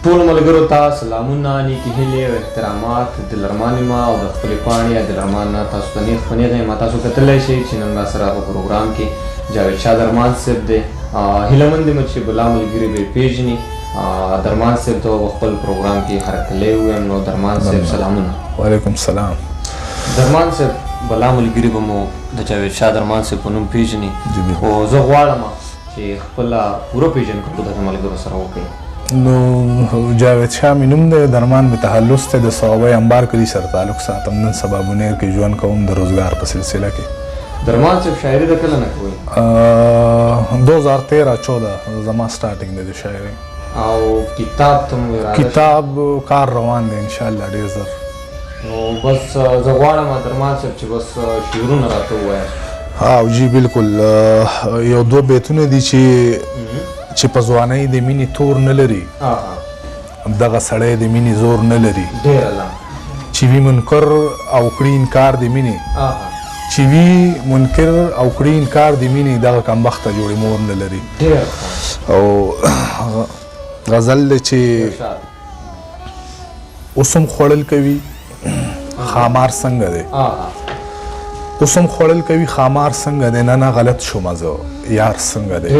ټول ملګرو ته سلامونه، نیکې هیلې او احترامات. دلرمان یم او د خپلې پاڼې دلرمان نه تاسو ته نیغ په نیغه یم. تاسو کتلی شئ چې نن راسره په پروګرام کې جاوید شاه درمان صاحب دی. هیله مند یم چې بلا ملګري به یې پېژني. درمان صاحب ته په خپل پروګرام کې هرکلی ووایم. نو درمان صاحب سلامونه. وعلیکم السلام. درمان صاحب بلا ملګري به مو د جاوید شاه درمان صاحب په نوم پېژني، خو زه غواړم چې خپله پوره پېژندګلوي د ملګرو سره وکړئ. نو جاوید شاه مې نوم دی، درمان مې تخلص دی، د صوابۍ انبار کلي سره تعلق ساتم. نن سبا بونیر کې ژوند کوم د روزګار په سلسله کې. درمان صاحب شاعري د کله نه کوئ؟ 2013-14 زما سټارټینګ دی د شاعري. او کتاب ته مو اراده شوه؟ کتاب کار روان دی انشاءالله ډېر زر. نو بس زه غواړم درمان صاحب چې بس شعرونه راته ووایاست. او جی بالکل. یو دوه بیتونه دي چې په ځوانۍ د مینې تور نه لري، دغه سړی د مینې زور نه لري. چې وي منکر او کړي انکار د مینې، چې وي منکر او کړي انکار د مینې، دغه کمبخته جوړې مور نه لري. او غزل دی چې اوس هم خوړل کوي خامار څنګه دی، اوس هم خوړل کوي خامار څنګه دی، نه نه غلط شومه زه یار څنګه دی.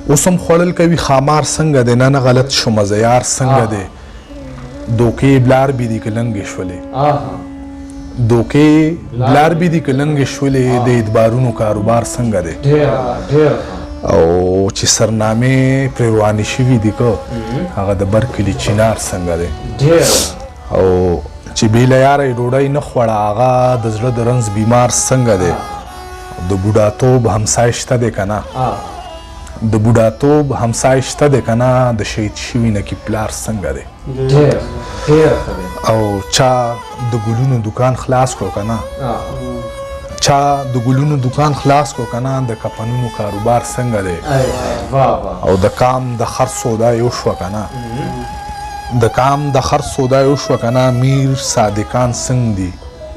اوس هم خوړل کوي خامار څنګه دی، نه نه غلط شومه زه یار څنګه دی. دوکې بلار بي دي که لنګې شولې، دوکې بلار بي دي که لنګې شولې، د اعتبارونو کاروبار څنګه دی. او چې سرنامې پرې روانې شوي دي که هغه د برکلي چینار څنګه دی. او چې بې له یاره یې ډوډۍ نه خوړه هغه د زړه د رنځ بیمار څنګه دی. د بوډاتوب همسای شته دی که نه، د بوډاتوب همسای شته دی که نه، د شهید شوي نه کې پلار څنګه دی. او چا د ګلونو دکان خلاص کړو که نه، چا د ګلونو دکان خلاص کړو که نه، د کفنونو کاروبار څنګه دی. او د کام د خر سودا یو شوه که نه، د کام د خر سودا یو شوه که نه، میر صادقان څنګه دي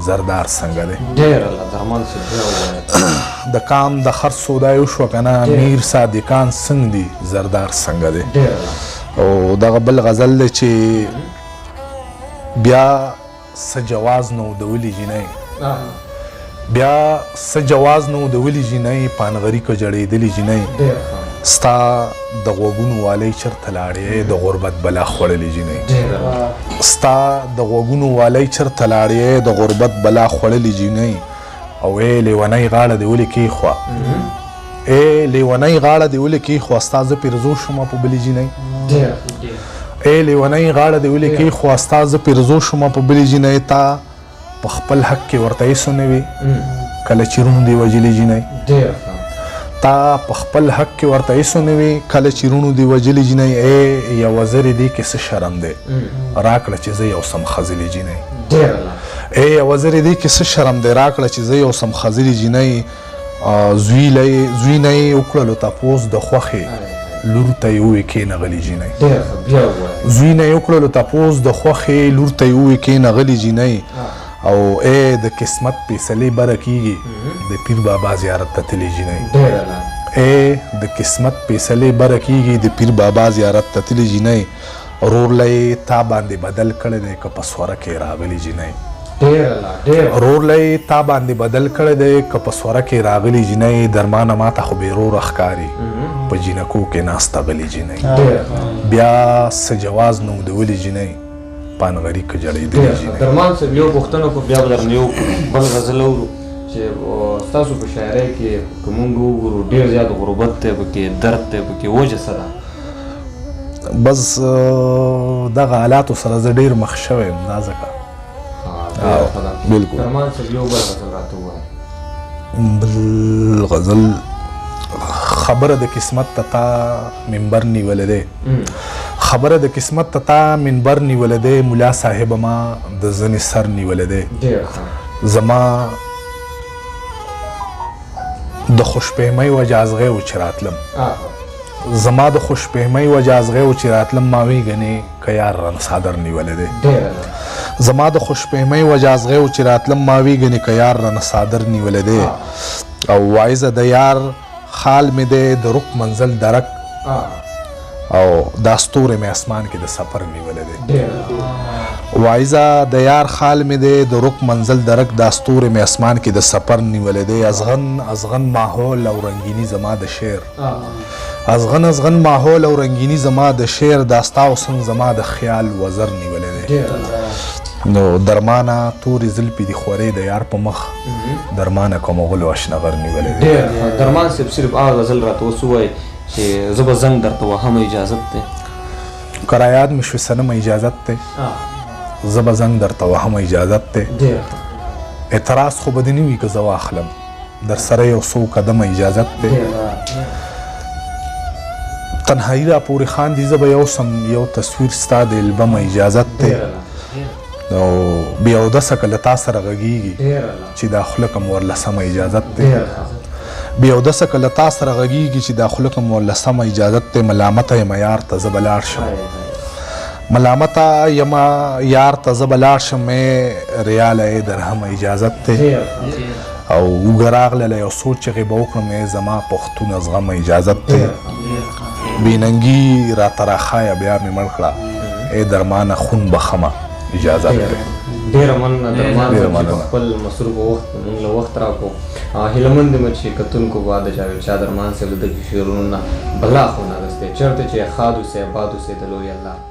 زردار څنګه دی. د کام د خر سودا یو شوه که نه، میر صادقان څنګه دي زردار څنګه دی. او دغه بل غزل دی چې بیا څه جواز نه و د ولي جینۍ، بیا څه جواز نه و د ولي جینۍ، پانغري که جړېدلې جینۍ، ستا د غوږونو والی چرته لاړې د غربت بلا خوړلې جینۍ، ستا د غوږونو والی چرته لاړې د غربت بلا خوړلې جینۍ. او ای لیونۍ غاړه دې ولې کېښوه، ای لیونۍ غاړه دې ولې کېښوه، ستا زه پیرزو شومه په بلې جینۍ. ای لیونۍ غاړه دې ولې کېښوه، ستا زه پیرزو شومه په بلې جینۍ. تا په خپل حق کې ورته هېڅ نه وي کله چې رونو دې وجلې جینۍ، تا په خپل حق کې ورته هېڅ نه وي کله چې رونو دې وجلې جینۍ. ای یوه زرې دې کې څه شرم دی، راکړه چې زه یو سم خځلې جینۍ. ای یوه زرې دې کې څه شرم دی، راکړه چې زه یو سم خځلې جینۍ. زوی نه یې وکړلو تپوس د خوښې، لور ته یې ووې کېنغلې جینۍ. زوی نه یې وکړلو تپوس د خوښې، لور ته یې ووې کېنغلې جینۍ. او ای د قسمت فیصلې بره کېږي د پیر بابا زیارت ته تللې جینۍ. ای د قسمت فیصلې بره کېږي د پیر بابا زیارت ته تللې جینۍ. ورورله یې تا باندې بدل کړی دی که په سوره کې راغلې جینۍ، ورورله یې تا باندې بدل کړی دی که په سوره کې راغلې جینۍ. درمانه ماته خو بې روره ښکاري په جینکو کې ناسته غلې جینۍ. بیا څه جواز نه و د ولې جینۍ، پانغري که جړېدلې جینۍ. درمان صاحب یو پوښتنه کو بیا به درنه یو بل غزل اورو چې ستاسو په شاعرۍ کې که مونږ وګورو ډېر زیات غربت دی پکې، درد دی پکې، وجه څه ده؟ بس دغه حالاتو سره زه ډېر مخ شوی یم، دا ځکه. بالکل. درمان صاحب یو بل غزل راته ووایه. بل غزل خبره د قسمت ته تا منبر نیولی دی، خبره د قسمت ته تا منبر نیولی دی، ملا صاحب ما د ځنې سر نیولی دی. زما د خوشفهمۍ وجه ازغی و چې راتلم، زما د خوشفهمۍ وجه ازغی و چې راتلم، ما وی ګنې که یار رانه صادر نیولی دی. زما د خوشفهمۍ وجه ازغی و چې راتلم، ما وی ګنې که یار رانه صادر نیولی دی. او وایزه د یار خال مې دی د رک منزل درک، او دا ستوری مې اسمان کې د سفر نیولی دی وایزه د یار خال مې دی د رک منزل درک دا ستوری مې اسمان کې د سفر نیولی دی ازغن ماحول او رنگینی زما د شعر ازغن ماحول او رنگینی زما د شعر دا ستا حسن زما د خیال وزر نیولی دی نو درمانه تورې زلفې دي خورې د یار په مخ درمانه کوم غلو اشنغر نیولی دی درمان صاحب صرف هغه غزل راته اوس ووایي چې زه به زنګ درته وهم اجازت دی که رایاد مې شوې صنم اجازت دی زه به زنګ درته وهم اجازت دی اعتراض خو به دې نه وي که زه واخلم در سره یو څو قدمه اجازت دی تنهایی را پورې خاندي زه به یوسم یو تصویر ستا د البم اجازت دی نو بې اودسه که له تا سره غږېږي چې دا خوله که ورلسمه اجازت دی بې اودسه که له تا سره غږېږي چې دا خوله که ورلسمه اجازت دی ملامته یم یار ته زه به لاړ شم ملامته یم یار ته زه به لاړ شم ریاله درهم اجازت دی او اوږه راغلله یو څو چغې به وکړم زما پښتون زغم اجازت دی بېننګي راته راښایه بیا مې مړ کړه درمانه خون بخمه اجازت دی ډېره مننه درمان چې په خپل مصروف وخت موږ له وخت راکړو هیله مند یم چې کتونکو به د جاوید شاه درمان صاحب د دغې شعرونو نه بلا خو نه اخیستی چېرته چې ښاد اوسئ اباد اوسئ د لوی الله